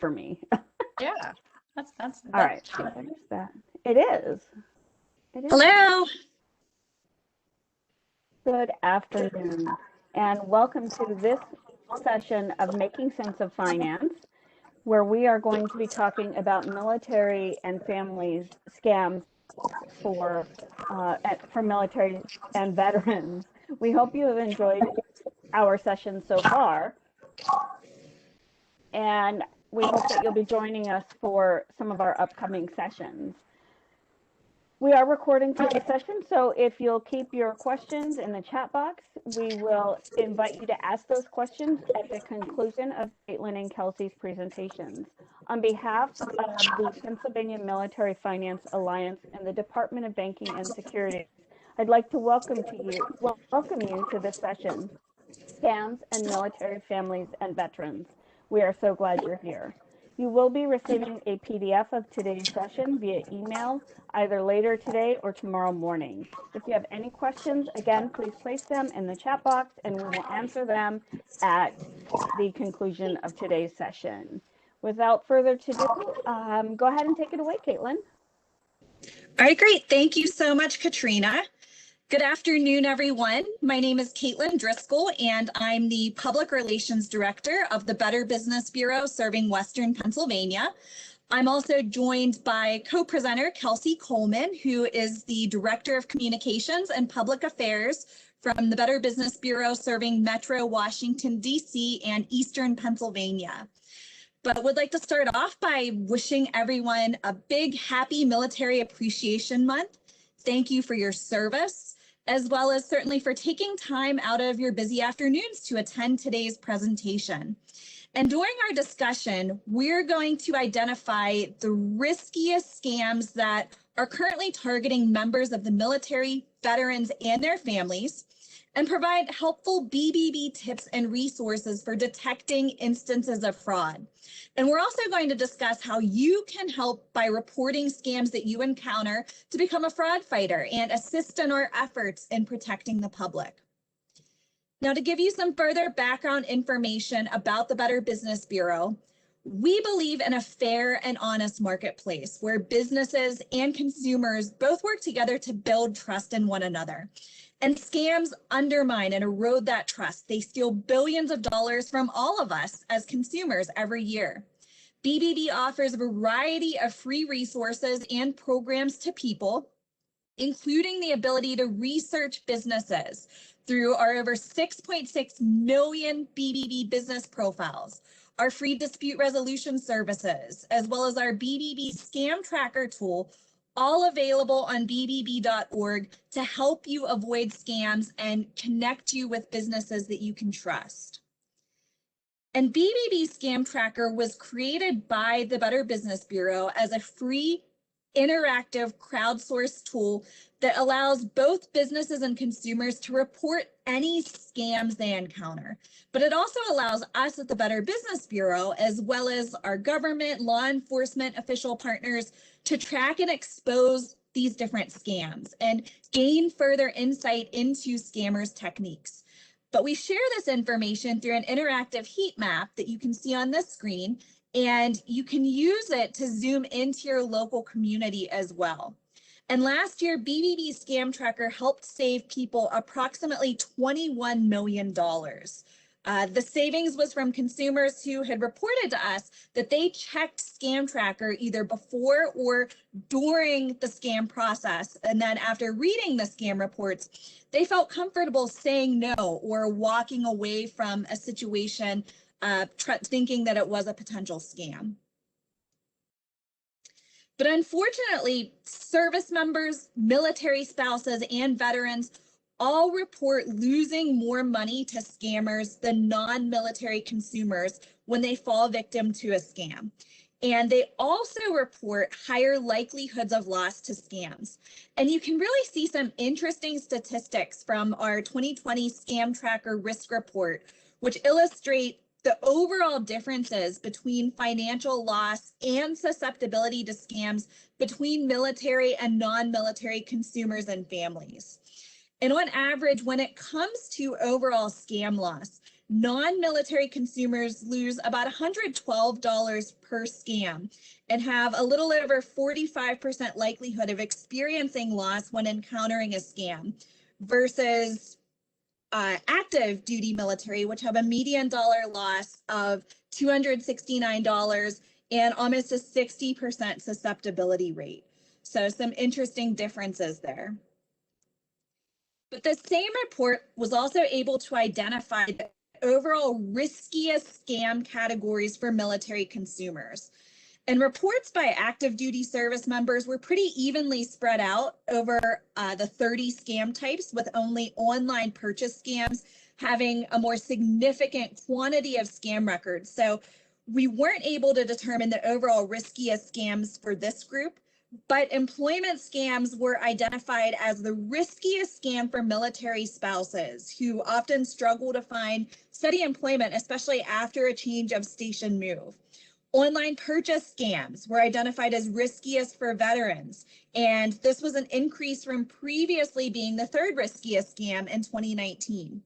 for me. Yeah, that's All right, so challenging. there's that. It is. It is. Hello. Good afternoon, and welcome to this session of Making Sense of Finance, where we are going to be talking about military and families scams for military and veterans. We hope you have enjoyed our session so far, and we hope that you'll be joining us for some of our upcoming sessions. We are recording today's session, so if you'll keep your questions in the chat box, we will invite you to ask those questions at the conclusion of Caitlin and Kelsey's presentations. On behalf of the Pennsylvania Military Finance Alliance and the Department of Banking and Securities, I'd like to welcome you to this session, Scams and Military Families and Veterans. We are so glad you're here. You will be receiving a PDF of today's session via email either later today or tomorrow morning. If you have any questions, again, please place them in the chat box and we will answer them at the conclusion of today's session. Without further ado, go ahead and take it away, Caitlin. All right, great. Thank you so much, Katrina. Good afternoon, everyone. My name is Caitlin Driscoll, and I'm the Public Relations Director of the Better Business Bureau serving Western Pennsylvania. I'm also joined by co-presenter Kelsey Coleman, who is the Director of Communications and Public Affairs from the Better Business Bureau serving Metro Washington, D.C. and Eastern Pennsylvania. But would like to start off by wishing everyone a big, happy Military Appreciation Month. Thank you for your service, as well as certainly for taking time out of your busy afternoons to attend today's presentation. And during our discussion, we're going to identify the riskiest scams that are currently targeting members of the military, veterans, and their families, and provide helpful BBB tips and resources for detecting instances of fraud. And we're also going to discuss how you can help by reporting scams that you encounter to become a fraud fighter and assist in our efforts in protecting the public. Now, to give you some further background information about the Better Business Bureau, we believe in a fair and honest marketplace where businesses and consumers both work together to build trust in one another. And scams undermine and erode that trust. They steal billions of dollars from all of us as consumers every year. BBB offers a variety of free resources and programs to people, including the ability to research businesses through our over 6.6 million BBB business profiles, our free dispute resolution services, as well as our BBB scam tracker tool, all available on bbb.org to help you avoid scams and connect you with businesses that you can trust. And BBB Scam Tracker was created by the Better Business Bureau as a free, interactive, crowdsourced tool that allows both businesses and consumers to report any scams they encounter. But it also allows us at the Better Business Bureau, as well as our government, law enforcement official partners, to track and expose these different scams and gain further insight into scammers' techniques. But we share this information through an interactive heat map that you can see on this screen, and you can use it to zoom into your local community as well. And last year, BBB Scam Tracker helped save people approximately $21 million. The savings was from consumers who had reported to us that they checked Scam Tracker either before or during the scam process. And then after reading the scam reports, they felt comfortable saying no or walking away from a situation thinking that it was a potential scam. But unfortunately, service members, military spouses, and veterans all report losing more money to scammers than non-military consumers when they fall victim to a scam. And they also report higher likelihoods of loss to scams. And you can really see some interesting statistics from our 2020 Scam Tracker Risk Report, which illustrate the overall differences between financial loss and susceptibility to scams between military and non-military consumers and families. And on average, when it comes to overall scam loss, non-military consumers lose about $112 per scam and have a little over 45% likelihood of experiencing loss when encountering a scam versus active duty military, which have a median dollar loss of $269 and almost a 60% susceptibility rate. So some interesting differences there. But the same report was also able to identify the overall riskiest scam categories for military consumers. And reports by active duty service members were pretty evenly spread out over the 30 scam types, with only online purchase scams having a more significant quantity of scam records. So we weren't able to determine the overall riskiest scams for this group, but employment scams were identified as the riskiest scam for military spouses who often struggle to find steady employment, especially after a change of station move. Online purchase scams were identified as riskiest for veterans, and this was an increase from previously being the third riskiest scam in 2019.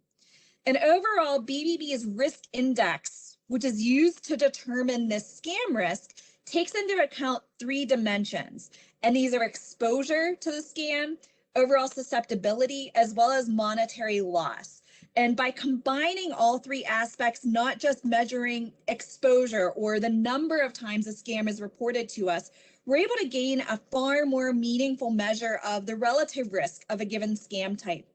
And overall, BBB's risk index, which is used to determine this scam risk, takes into account 3 dimensions, and these are exposure to the scam, overall susceptibility, as well as monetary loss. And by combining all 3 aspects, not just measuring exposure or the number of times a scam is reported to us, we're able to gain a far more meaningful measure of the relative risk of a given scam type.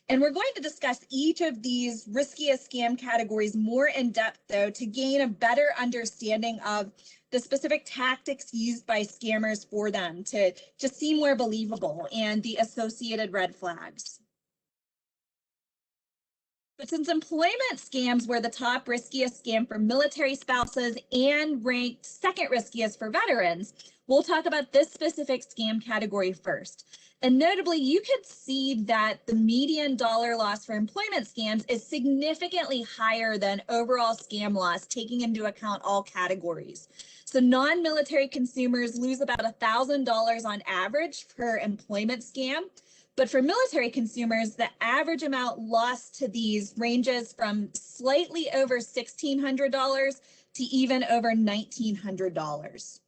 And we're going to discuss each of these riskiest scam categories more in depth, though, to gain a better understanding of the specific tactics used by scammers for them to just seem more believable and the associated red flags. But since employment scams were the top riskiest scam for military spouses and ranked second riskiest for veterans, we'll talk about this specific scam category first. And notably, you could see that the median dollar loss for employment scams is significantly higher than overall scam loss, taking into account all categories. So non-military consumers lose about $1,000 on average per employment scam. But for military consumers, the average amount lost to these ranges from slightly over $1,600 to even over $1,900.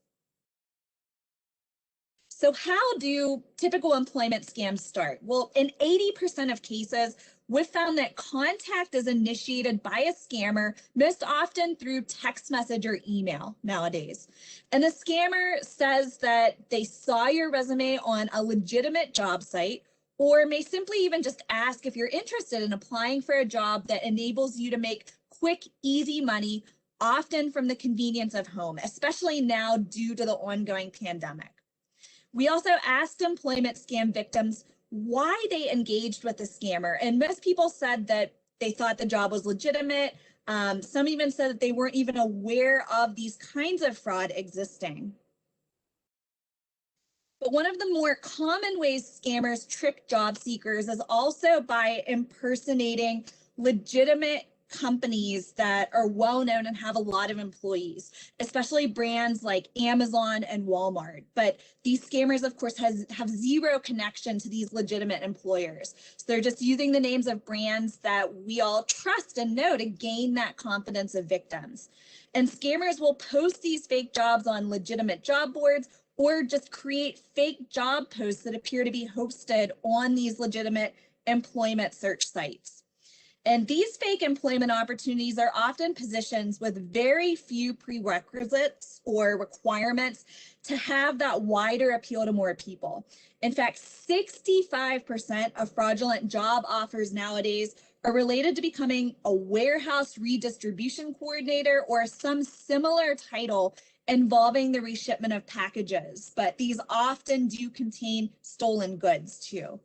So how do typical employment scams start? Well, in 80% of cases, we've found that contact is initiated by a scammer, most often through text message or email nowadays. And the scammer says that they saw your resume on a legitimate job site, or may simply even just ask if you're interested in applying for a job that enables you to make quick, easy money, often from the convenience of home, especially now due to the ongoing pandemic. We also asked employment scam victims why they engaged with the scammer, and most people said that they thought the job was legitimate. Some even said that they weren't even aware of these kinds of fraud existing. But one of the more common ways scammers trick job seekers is also by impersonating legitimate companies that are well known and have a lot of employees, especially brands like Amazon and Walmart. But these scammers, of course, have zero connection to these legitimate employers. So they're just using the names of brands that we all trust and know to gain that confidence of victims. And scammers will post these fake jobs on legitimate job boards, or just create fake job posts that appear to be hosted on these legitimate employment search sites. And these fake employment opportunities are often positions with very few prerequisites or requirements to have that wider appeal to more people. In fact, 65% of fraudulent job offers nowadays are related to becoming a warehouse redistribution coordinator or some similar title involving the reshipment of packages, but these often do contain stolen goods too.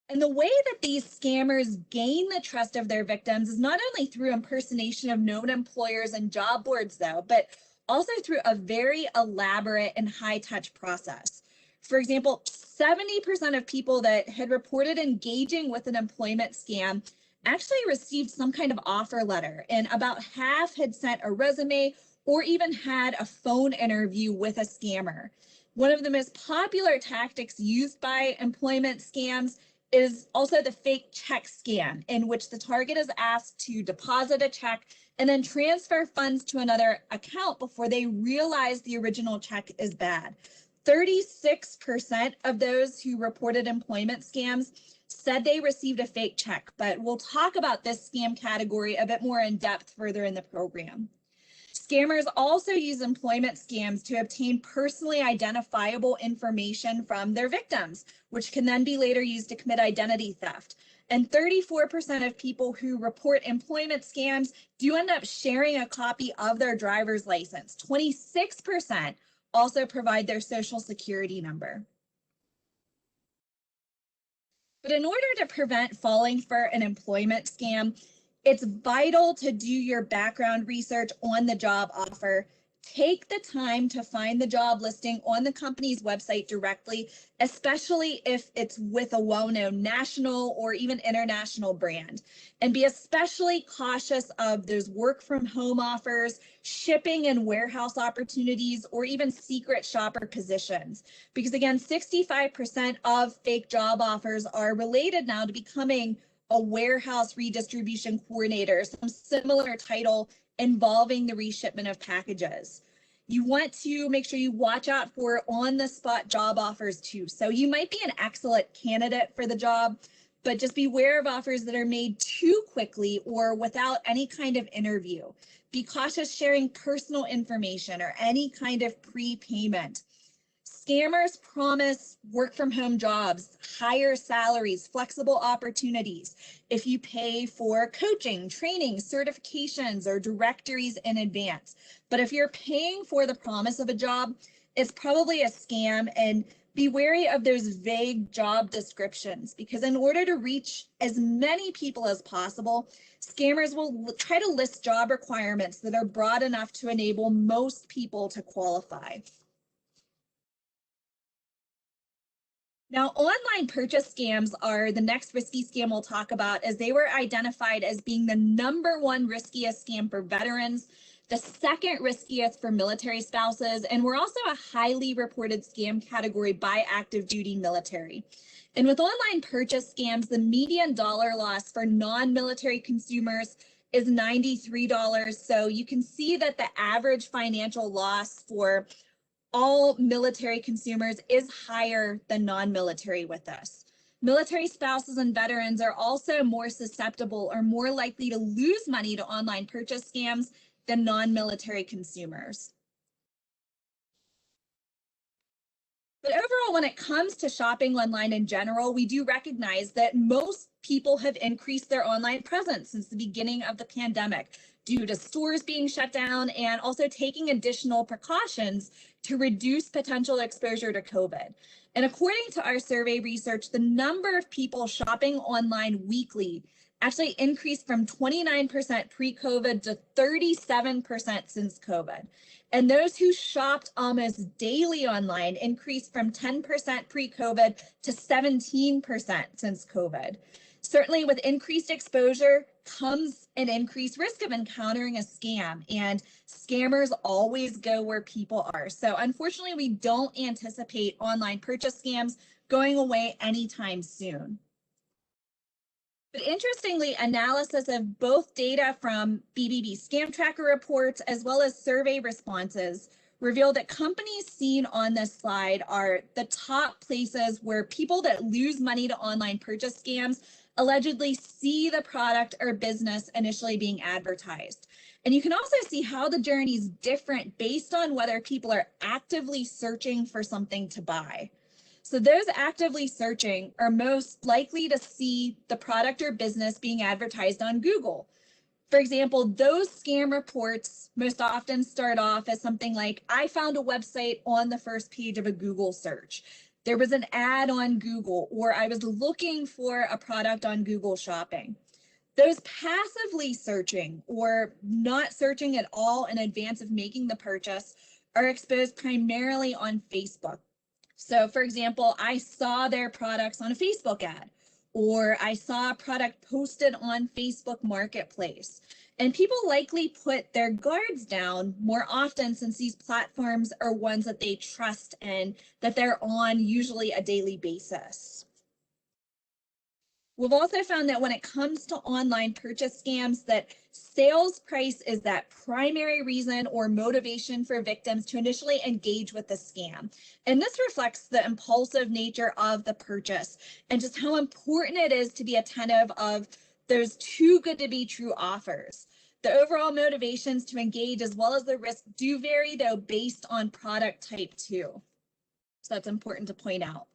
And the way that these scammers gain the trust of their victims is not only through impersonation of known employers and job boards though, but also through a very elaborate and high-touch process. For example, 70% of people that had reported engaging with an employment scam actually received some kind of offer letter, and about half had sent a resume or even had a phone interview with a scammer. One of the most popular tactics used by employment scams is also the fake check scam, in which the target is asked to deposit a check and then transfer funds to another account before they realize the original check is bad. 36% of those who reported employment scams said they received a fake check, but we'll talk about this scam category a bit more in depth further in the program. Scammers also use employment scams to obtain personally identifiable information from their victims, which can then be later used to commit identity theft. And 34% of people who report employment scams do end up sharing a copy of their driver's license. 26% also provide their social security number. But in order to prevent falling for an employment scam, it's vital to do your background research on the job offer. Take the time to find the job listing on the company's website directly, especially if it's with a well-known national or even international brand. And be especially cautious of those work from home offers, shipping and warehouse opportunities, or even secret shopper positions. Because again, 65% of fake job offers are related now to becoming a warehouse redistribution coordinator, some similar title involving the reshipment of packages. You want to make sure you watch out for on-the-spot job offers too. So you might be an excellent candidate for the job, but just beware of offers that are made too quickly or without any kind of interview. Be cautious sharing personal information or any kind of prepayment. Scammers promise work from home jobs, higher salaries, flexible opportunities if you pay for coaching, training, certifications, or directories in advance. But if you're paying for the promise of a job, it's probably a scam, and be wary of those vague job descriptions, because in order to reach as many people as possible, scammers will try to list job requirements that are broad enough to enable most people to qualify. Now, online purchase scams are the next risky scam we'll talk about, as they were identified as being the #1 riskiest scam for veterans, the second riskiest for military spouses, and were also a highly reported scam category by active duty military. And with online purchase scams, the median dollar loss for non-military consumers is $93. So you can see that the average financial loss for all military consumers is higher than non-military with us. Military spouses and veterans are also more susceptible or more likely to lose money to online purchase scams than non-military consumers. But overall, when it comes to shopping online in general, we do recognize that most people have increased their online presence since the beginning of the pandemic due to stores being shut down and also taking additional precautions to reduce potential exposure to COVID. And according to our survey research, the number of people shopping online weekly actually increased from 29% pre-COVID to 37% since COVID. And those who shopped almost daily online increased from 10% pre-COVID to 17% since COVID. Certainly with increased exposure comes an increased risk of encountering a scam, and scammers always go where people are. So unfortunately, we don't anticipate online purchase scams going away anytime soon. But interestingly, analysis of both data from BBB scam tracker reports as well as survey responses reveal that companies seen on this slide are the top places where people that lose money to online purchase scams allegedly see the product or business initially being advertised. And you can also see how the journey is different based on whether people are actively searching for something to buy. So those actively searching are most likely to see the product or business being advertised on Google. For example, those scam reports most often start off as something like, I found a website on the first page of a Google search. There was an ad on Google, or I was looking for a product on Google Shopping. Those passively searching or not searching at all in advance of making the purchase are exposed primarily on Facebook. So for example, I saw their products on a Facebook ad, or I saw a product posted on Facebook Marketplace. And people likely put their guards down more often since these platforms are ones that they trust and that they're on usually a daily basis. We've also found that when it comes to online purchase scams, that sales price is that primary reason or motivation for victims to initially engage with the scam. And this reflects the impulsive nature of the purchase and just how important it is to be attentive of those too good to be true offers. The overall motivations to engage as well as the risk do vary, though, based on product type too. So that's important to point out.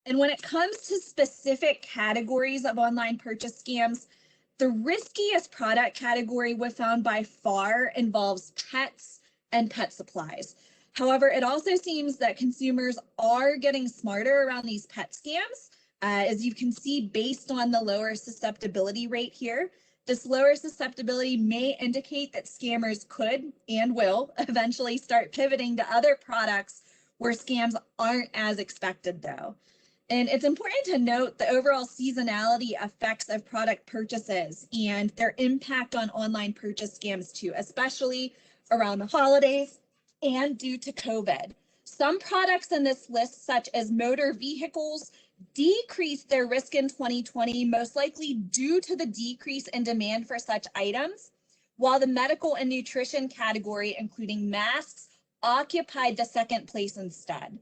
And when it comes to specific categories of online purchase scams, the riskiest product category we found by far involves pets and pet supplies. However, it also seems that consumers are getting smarter around these pet scams. As you can see, based on the lower susceptibility rate here, this lower susceptibility may indicate that scammers could and will eventually start pivoting to other products where scams aren't as expected though. And it's important to note the overall seasonality effects of product purchases and their impact on online purchase scams too, especially around the holidays and due to COVID. Some products in this list, such as motor vehicles, decreased their risk in 2020, most likely due to the decrease in demand for such items, while the medical and nutrition category, including masks, occupied the second place instead.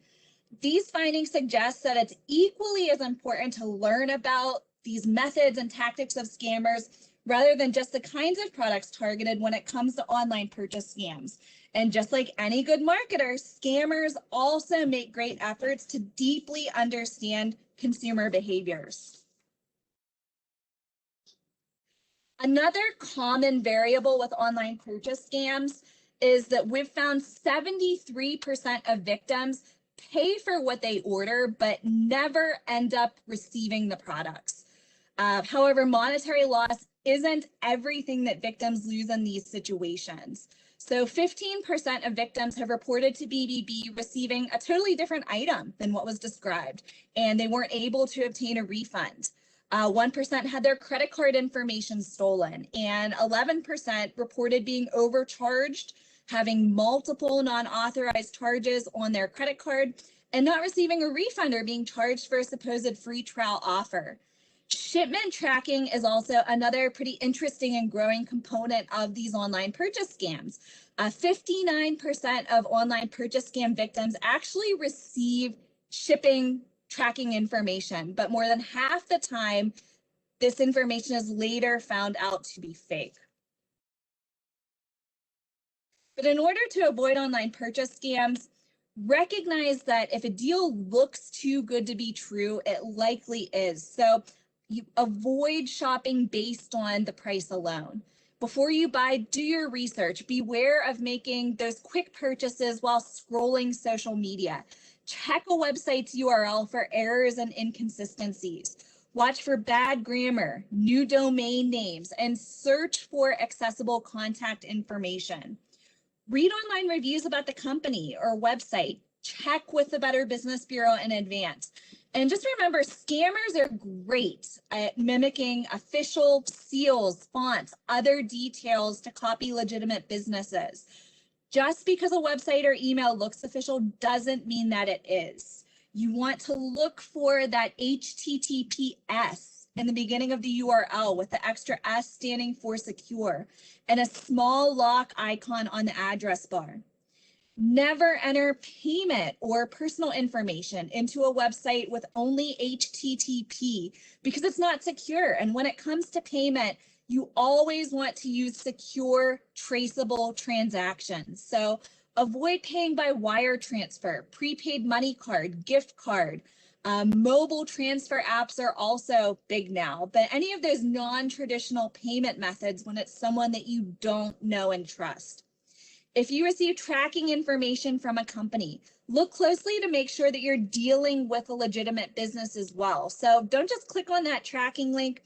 These findings suggest that it's equally as important to learn about these methods and tactics of scammers rather than just the kinds of products targeted when it comes to online purchase scams. And just like any good marketer, scammers also make great efforts to deeply understand consumer behaviors. Another common variable with online purchase scams is that we've found 73% of victims pay for what they order, but never end up receiving the products. However, monetary loss isn't everything that victims lose in these situations. So 15% of victims have reported to BBB receiving a totally different item than what was described, and they weren't able to obtain a refund. 1% had their credit card information stolen, and 11% reported being overcharged, having multiple non-authorized charges on their credit card, and not receiving a refund or being charged for a supposed free trial offer. Shipment tracking is also another pretty interesting and growing component of these online purchase scams. 59% of online purchase scam victims actually receive shipping tracking information, but more than half the time, this information is later found out to be fake. But in order to avoid online purchase scams, recognize that if a deal looks too good to be true, it likely is. So you avoid shopping based on the price alone. Before you buy, do your research. Beware of making those quick purchases while scrolling social media. Check a website's URL for errors and inconsistencies. Watch for bad grammar, new domain names, and search for accessible contact information. Read online reviews about the company or website. Check with the Better Business Bureau in advance. And just remember, scammers are great at mimicking official seals, fonts, other details to copy legitimate businesses. Just because a website or email looks official doesn't mean that it is. You want to look for that HTTPS in the beginning of the URL with the extra S standing for secure and a small lock icon on the address bar. Never enter payment or personal information into a website with only HTTP because it's not secure. And when it comes to payment, you always want to use secure, traceable transactions. So avoid paying by wire transfer, prepaid money card, gift card. Mobile transfer apps are also big now, but any of those non-traditional payment methods when it's someone that you don't know and trust. If you receive tracking information from a company, look closely to make sure that you're dealing with a legitimate business as well. So don't just click on that tracking link.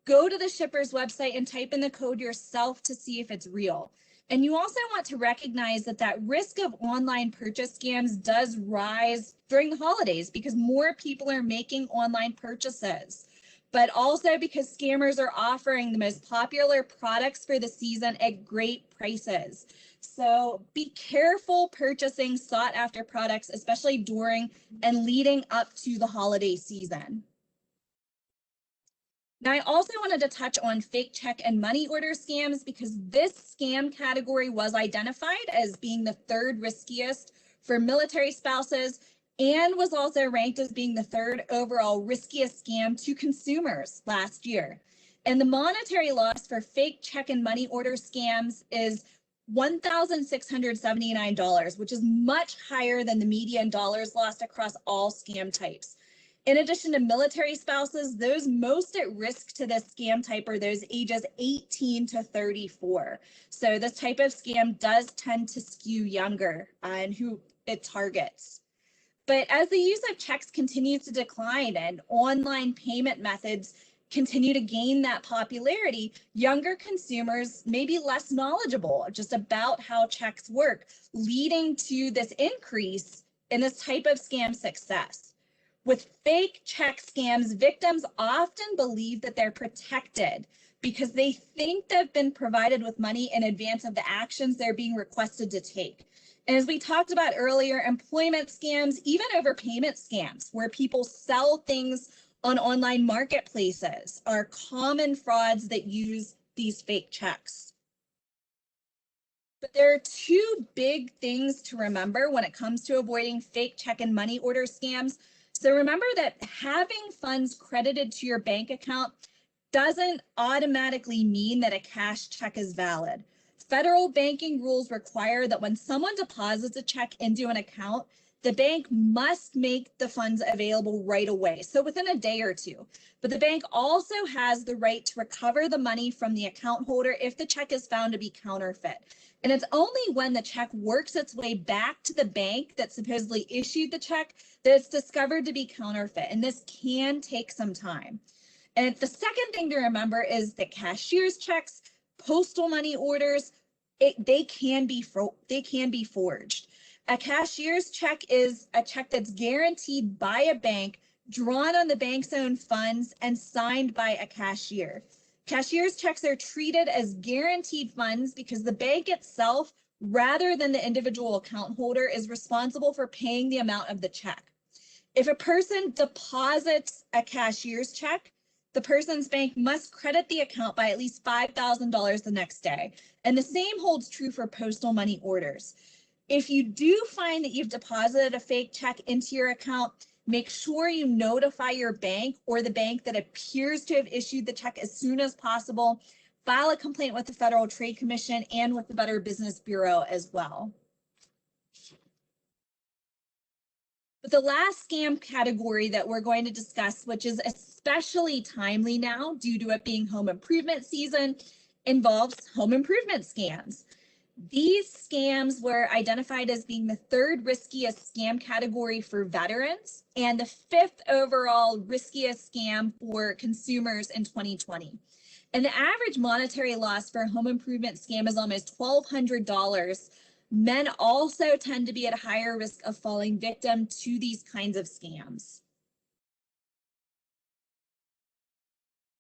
Go to the shipper's website and type in the code yourself to see if it's real. And you also want to recognize that that risk of online purchase scams does rise during the holidays because more people are making online purchases, but also because scammers are offering the most popular products for the season at great prices. So be careful purchasing sought after products, especially during and leading up to the holiday season. Now, I also wanted to touch on fake check and money order scams because this scam category was identified as being the third riskiest for military spouses and was also ranked as being the third overall riskiest scam to consumers last year. And the monetary loss for fake check and money order scams is $1,679, which is much higher than the median dollars lost across all scam types. In addition to military spouses, those most at risk to this scam type are those ages 18 to 34. So this type of scam does tend to skew younger and who it targets. But as the use of checks continues to decline and online payment methods continue to gain that popularity, younger consumers may be less knowledgeable just about how checks work, leading to this increase in this type of scam success. With fake check scams, victims often believe that they're protected because they think they've been provided with money in advance of the actions they're being requested to take. And as we talked about earlier, employment scams, even overpayment scams, where people sell things on online marketplaces, are common frauds that use these fake checks. But there are two big things to remember when it comes to avoiding fake check and money order scams. So remember that having funds credited to your bank account doesn't automatically mean that a cash check is valid. Federal banking rules require that when someone deposits a check into an account, the bank must make the funds available right away, so within a day or two. But the bank also has the right to recover the money from the account holder if the check is found to be counterfeit. And it's only when the check works its way back to the bank that supposedly issued the check that it's discovered to be counterfeit, and this can take some time. And the second thing to remember is that cashier's checks, postal money orders, they can be forged. A cashier's check is a check that's guaranteed by a bank, drawn on the bank's own funds, and signed by a cashier. Cashier's checks are treated as guaranteed funds because the bank itself, rather than the individual account holder, is responsible for paying the amount of the check. If a person deposits a cashier's check, the person's bank must credit the account by at least $5,000 the next day. And the same holds true for postal money orders. If you do find that you've deposited a fake check into your account, make sure you notify your bank or the bank that appears to have issued the check as soon as possible. File a complaint with the Federal Trade Commission and with the Better Business Bureau as well. But the last scam category that we're going to discuss, which is especially timely now due to it being home improvement season, involves home improvement scams. These scams were identified as being the third riskiest scam category for veterans and the fifth overall riskiest scam for consumers in 2020. And the average monetary loss for a home improvement scam is almost $1,200. Men also tend to be at a higher risk of falling victim to these kinds of scams.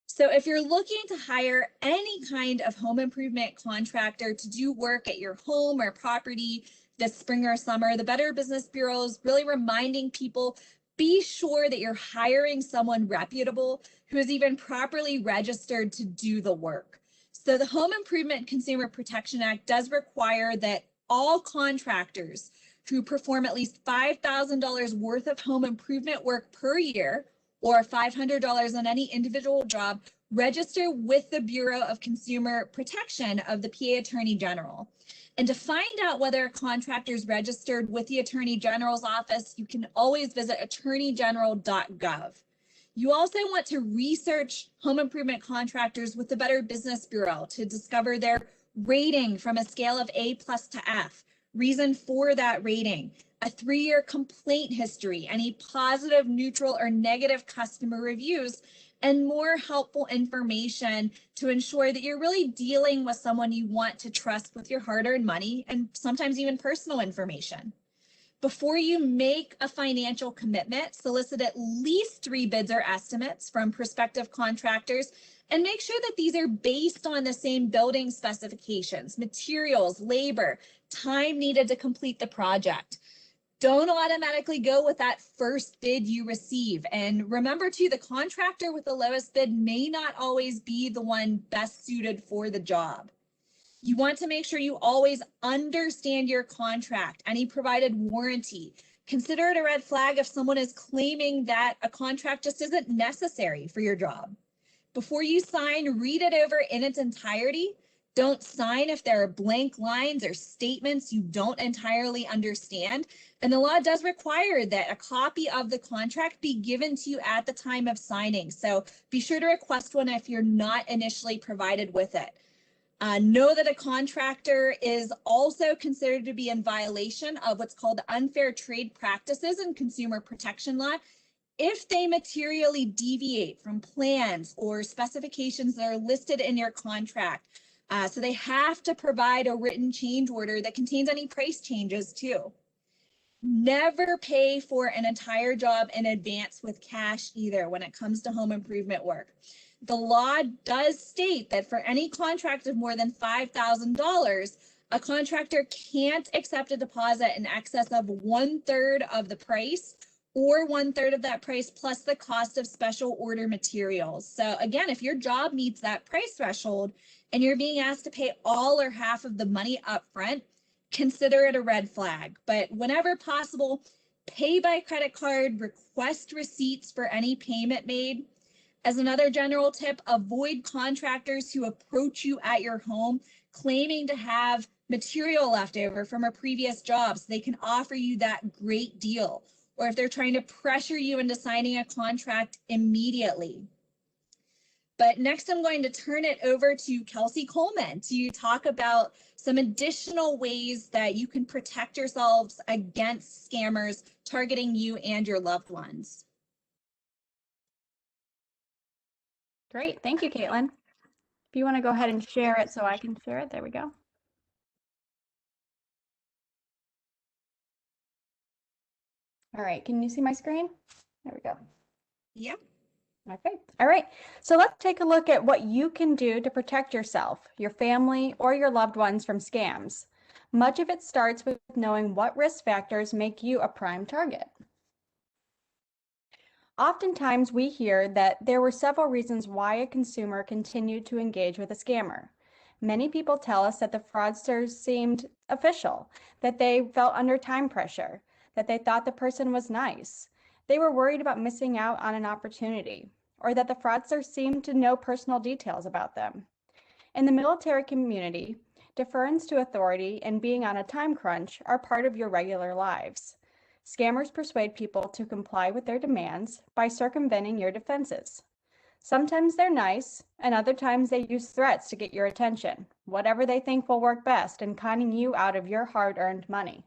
So if you're looking to hire any kind of home improvement contractor to do work at your home or property this spring or summer, the Better Business Bureau is really reminding people, be sure that you're hiring someone reputable who is even properly registered to do the work. So the Home Improvement Consumer Protection Act does require that all contractors who perform at least $5,000 worth of home improvement work per year, or $500 on any individual job, register with the Bureau of Consumer Protection of the PA Attorney General. And to find out whether a contractor is registered with the Attorney General's office, you can always visit attorneygeneral.gov. You also want to research home improvement contractors with the Better Business Bureau to discover their rating from a scale of A+ to F, reason for that rating, a 3-year complaint history, any positive, neutral, or negative customer reviews, and more helpful information to ensure that you're really dealing with someone you want to trust with your hard-earned money and sometimes even personal information. Before you make a financial commitment, solicit at least 3 bids or estimates from prospective contractors and make sure that these are based on the same building specifications, materials, labor, time needed to complete the project. Don't automatically go with that first bid you receive. And remember too, the contractor with the lowest bid may not always be the one best suited for the job. You want to make sure you always understand your contract, any provided warranty. Consider it a red flag if someone is claiming that a contract just isn't necessary for your job. Before you sign, read it over in its entirety. Don't sign if there are blank lines or statements you don't entirely understand. And the law does require that a copy of the contract be given to you at the time of signing. So be sure to request one if you're not initially provided with it. Know that a contractor is also considered to be in violation of what's called unfair trade practices and consumer protection law if they materially deviate from plans or specifications that are listed in your contract. So they have to provide a written change order that contains any price changes too. Never pay for an entire job in advance with cash either when it comes to home improvement work. The law does state that for any contract of more than $5,000, a contractor can't accept a deposit in excess of 1/3 of the price or 1/3 of that price plus the cost of special order materials. So again, if your job meets that price threshold and you're being asked to pay all or half of the money up front, consider it a red flag. But whenever possible, pay by credit card, request receipts for any payment made. As another general tip, avoid contractors who approach you at your home claiming to have material left over from a previous job so they can offer you that great deal, or if they're trying to pressure you into signing a contract immediately. But next, I'm going to turn it over to Kelsey Coleman to talk about some additional ways that you can protect yourselves against scammers targeting you and your loved ones. Great. Thank you, Caitlin. If you want to go ahead and share it so I can share it, there we go. All right. Can you see my screen? There we go. Yep. Okay. All right. So let's take a look at what you can do to protect yourself, your family, or your loved ones from scams. Much of it starts with knowing what risk factors make you a prime target. Oftentimes we hear that there were several reasons why a consumer continued to engage with a scammer. Many people tell us that the fraudsters seemed official, that they felt under time pressure, that they thought the person was nice, they were worried about missing out on an opportunity, or that the fraudsters seemed to know personal details about them. In the military community, deference to authority and being on a time crunch are part of your regular lives. Scammers persuade people to comply with their demands by circumventing your defenses. Sometimes they're nice, and other times they use threats to get your attention, whatever they think will work best in conning you out of your hard-earned money.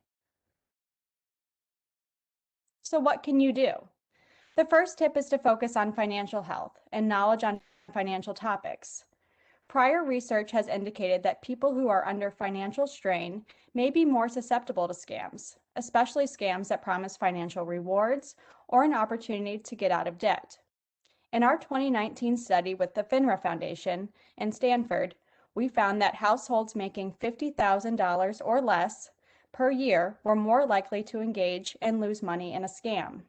So what can you do? The first tip is to focus on financial health and knowledge on financial topics. Prior research has indicated that people who are under financial strain may be more susceptible to scams, especially scams that promise financial rewards or an opportunity to get out of debt. In our 2019 study with the FINRA Foundation in Stanford, we found that households making $50,000 or less per year were more likely to engage and lose money in a scam.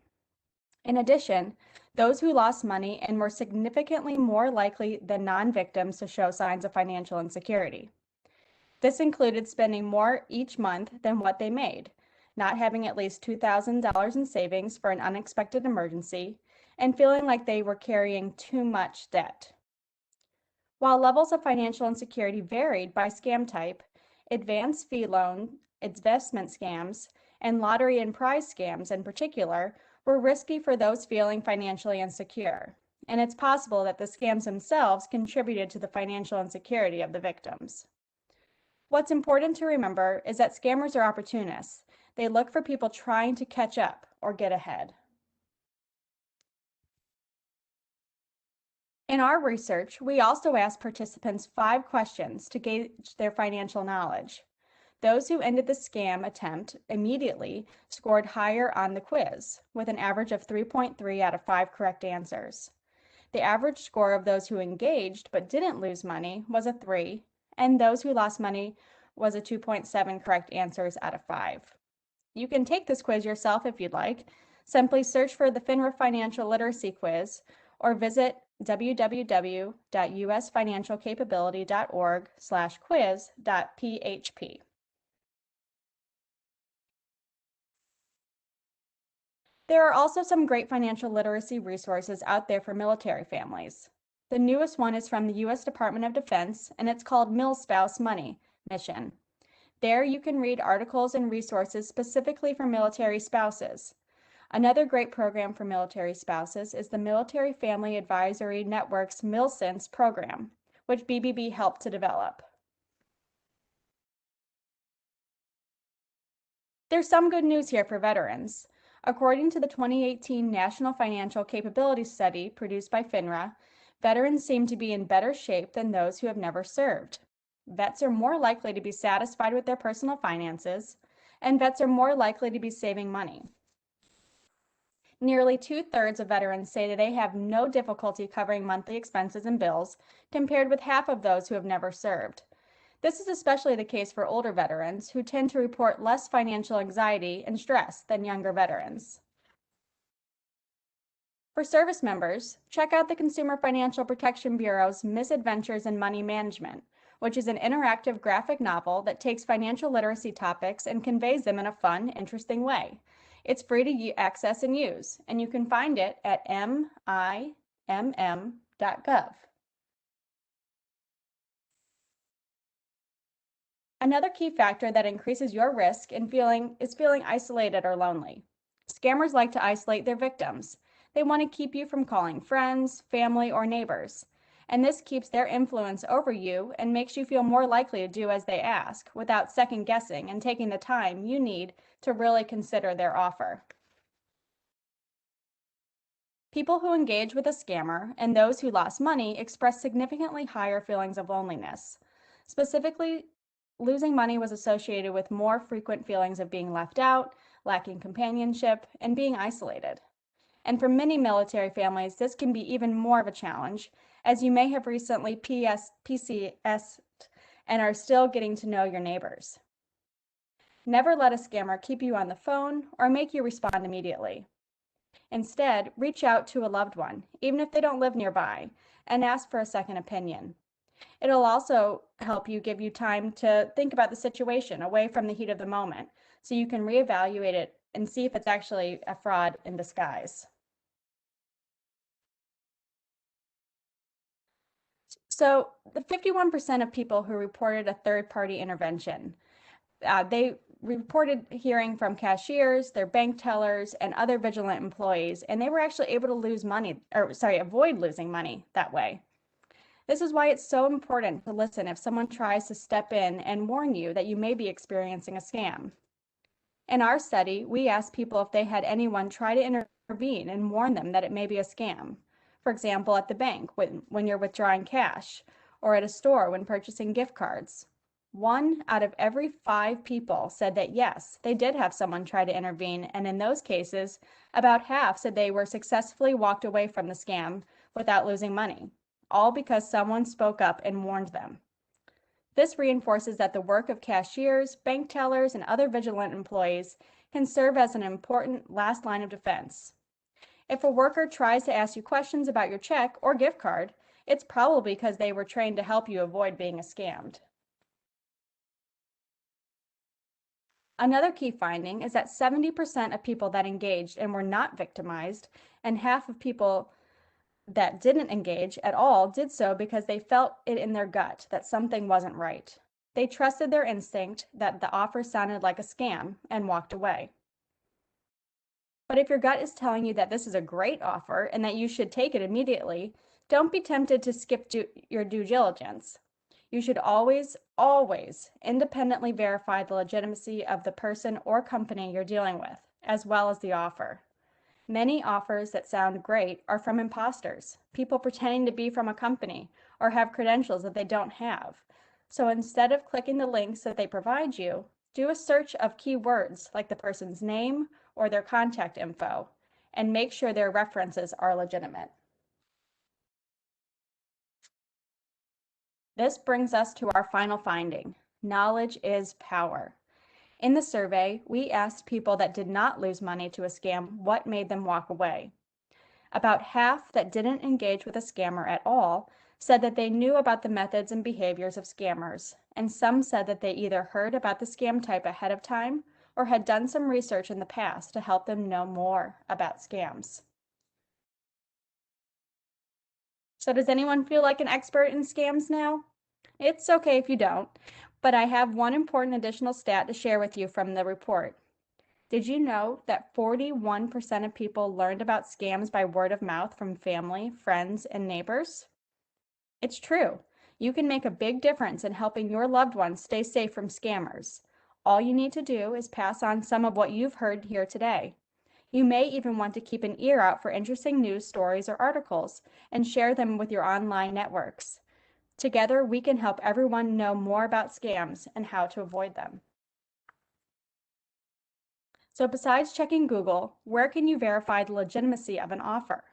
In addition, those who lost money and were significantly more likely than non-victims to show signs of financial insecurity. This included spending more each month than what they made, not having at least $2,000 in savings for an unexpected emergency, and feeling like they were carrying too much debt. While levels of financial insecurity varied by scam type, advance fee loan, investment scams, and lottery and prize scams in particular were risky for those feeling financially insecure, and it's possible that the scams themselves contributed to the financial insecurity of the victims. What's important to remember is that scammers are opportunists. They look for people trying to catch up or get ahead. In our research, we also asked participants 5 questions to gauge their financial knowledge. Those who ended the scam attempt immediately scored higher on the quiz, with an average of 3.3 out of 5 correct answers. The average score of those who engaged but didn't lose money was a 3, and those who lost money was a 2.7 correct answers out of 5. You can take this quiz yourself if you'd like. Simply search for the FINRA Financial Literacy Quiz or visit www.usfinancialcapability.org/quiz.php. There are also some great financial literacy resources out there for military families. The newest one is from the U.S. Department of Defense, and it's called MilSpouse Money Mission. There you can read articles and resources specifically for military spouses. Another great program for military spouses is the Military Family Advisory Network's ense program, which BBB helped to develop. There's some good news here for veterans. According to the 2018 National Financial Capability Study produced by FINRA, veterans seem to be in better shape than those who have never served. Vets are more likely to be satisfied with their personal finances, and vets are more likely to be saving money. Nearly 2/3 of veterans say that they have no difficulty covering monthly expenses and bills, compared with half of those who have never served. This is especially the case for older veterans, who tend to report less financial anxiety and stress than younger veterans. For service members, check out the Consumer Financial Protection Bureau's Misadventures in Money Management, which is an interactive graphic novel that takes financial literacy topics and conveys them in a fun, interesting way. It's free to access and use, and you can find it at mimm.gov. Another key factor that increases your risk is feeling isolated or lonely. Scammers like to isolate their victims. They want to keep you from calling friends, family, or neighbors. And this keeps their influence over you and makes you feel more likely to do as they ask, without second guessing and taking the time you need to really consider their offer. People who engage with a scammer and those who lost money express significantly higher feelings of loneliness. Specifically, losing money was associated with more frequent feelings of being left out, lacking companionship, and being isolated. And for many military families, this can be even more of a challenge, as you may have recently PCS'd and are still getting to know your neighbors. Never let a scammer keep you on the phone or make you respond immediately. Instead, reach out to a loved one, even if they don't live nearby, and ask for a second opinion. It'll also give you time to think about the situation away from the heat of the moment, so you can reevaluate it and see if it's actually a fraud in disguise. So the 51% of people who reported a third-party intervention, they reported hearing from cashiers, their bank tellers, and other vigilant employees, and they were actually able to avoid losing money that way. This is why it's so important to listen if someone tries to step in and warn you that you may be experiencing a scam. In our study, we asked people if they had anyone try to intervene and warn them that it may be a scam. For example, at the bank when you're withdrawing cash, or at a store when purchasing gift cards. 1 out of every 5 people said that yes, they did have someone try to intervene, and in those cases, about half said they were successfully walked away from the scam without losing money, all because someone spoke up and warned them. This reinforces that the work of cashiers, bank tellers, and other vigilant employees can serve as an important last line of defense. If a worker tries to ask you questions about your check or gift card, it's probably because they were trained to help you avoid being scammed. Another key finding is that 70% of people that engaged and were not victimized, and half of people that didn't engage at all did so because they felt it in their gut that something wasn't right. They trusted their instinct that the offer sounded like a scam and walked away. But if your gut is telling you that this is a great offer and that you should take it immediately, don't be tempted to skip your due diligence. You should always independently verify the legitimacy of the person or company you're dealing with, as well as the offer. Many offers that sound great are from imposters, people pretending to be from a company or have credentials that they don't have. So instead of clicking the links that they provide you, do a search of keywords like the person's name or their contact info, and make sure their references are legitimate. This brings us to our final finding. Knowledge is power. In the survey, we asked people that did not lose money to a scam what made them walk away. About half that didn't engage with a scammer at all said that they knew about the methods and behaviors of scammers, and some said that they either heard about the scam type ahead of time or had done some research in the past to help them know more about scams. So does anyone feel like an expert in scams now? It's okay if you don't, but I have one important additional stat to share with you from the report. Did you know that 41% of people learned about scams by word of mouth from family, friends, and neighbors? It's true. You can make a big difference in helping your loved ones stay safe from scammers. All you need to do is pass on some of what you've heard here today. You may even want to keep an ear out for interesting news stories or articles and share them with your online networks. Together, we can help everyone know more about scams and how to avoid them. So besides checking Google, where can you verify the legitimacy of an offer?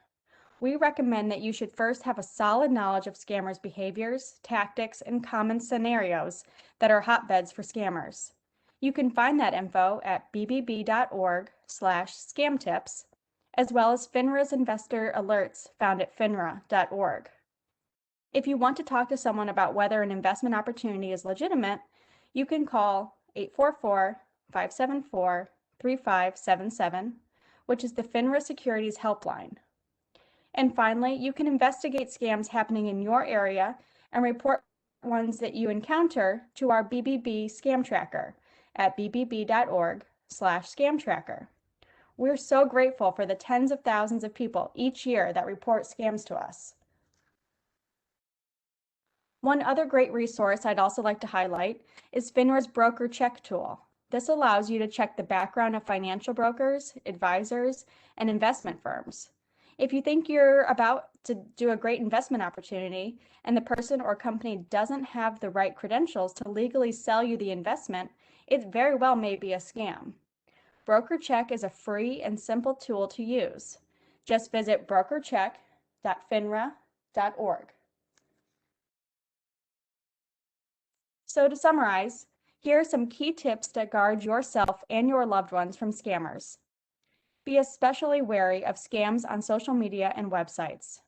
We recommend that you should first have a solid knowledge of scammers' behaviors, tactics, and common scenarios that are hotbeds for scammers. You can find that info at bbb.org/scamtips, as well as FINRA's investor alerts found at finra.org. If you want to talk to someone about whether an investment opportunity is legitimate, you can call 844-574-3577, which is the FINRA Securities Helpline. And finally, you can investigate scams happening in your area and report ones that you encounter to our BBB Scam Tracker at bbb.org/scam tracker. We're so grateful for the tens of thousands of people each year that report scams to us. One other great resource I'd also like to highlight is FINRA's Broker Check tool. This allows you to check the background of financial brokers, advisors, and investment firms. If you think you're about to do a great investment opportunity and the person or company doesn't have the right credentials to legally sell you the investment, it very well may be a scam. Broker Check is a free and simple tool to use. Just visit brokercheck.finra.org. So to summarize, here are some key tips to guard yourself and your loved ones from scammers. Be especially wary of scams on social media and websites.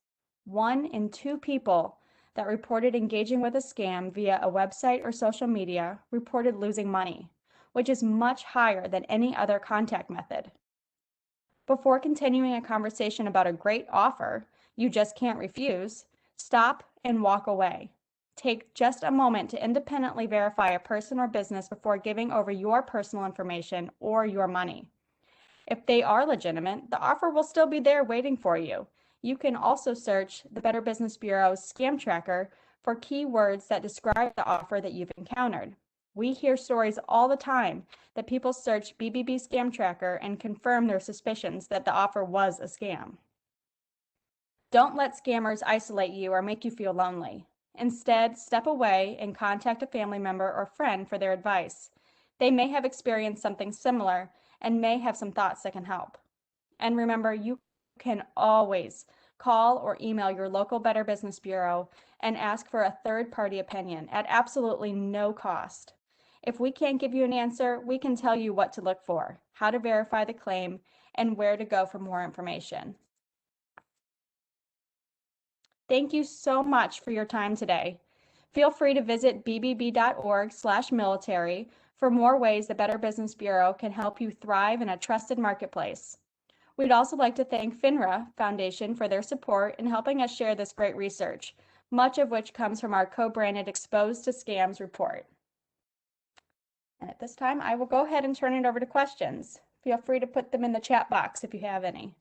1 in 2 people that reported engaging with a scam via a website or social media reported losing money, which is much higher than any other contact method. Before continuing a conversation about a great offer you just can't refuse, stop and walk away. Take just a moment to independently verify a person or business before giving over your personal information or your money. If they are legitimate, the offer will still be there waiting for you. You can also search the Better Business Bureau's Scam Tracker for keywords that describe the offer that you've encountered. We hear stories all the time that people search BBB Scam Tracker and confirm their suspicions that the offer was a scam. Don't let scammers isolate you or make you feel lonely. Instead, step away and contact a family member or friend for their advice. They may have experienced something similar and may have some thoughts that can help. And remember, you can always call or email your local Better Business Bureau and ask for a third-party opinion at absolutely no cost. If we can't give you an answer, we can tell you what to look for, how to verify the claim, and where to go for more information. Thank you so much for your time today. Feel free to visit bbb.org/military for more ways the Better Business Bureau can help you thrive in a trusted marketplace. We'd also like to thank FINRA Foundation for their support in helping us share this great research, much of which comes from our co-branded Exposed to Scams report. And at this time, I will go ahead and turn it over to questions. Feel free to put them in the chat box if you have any.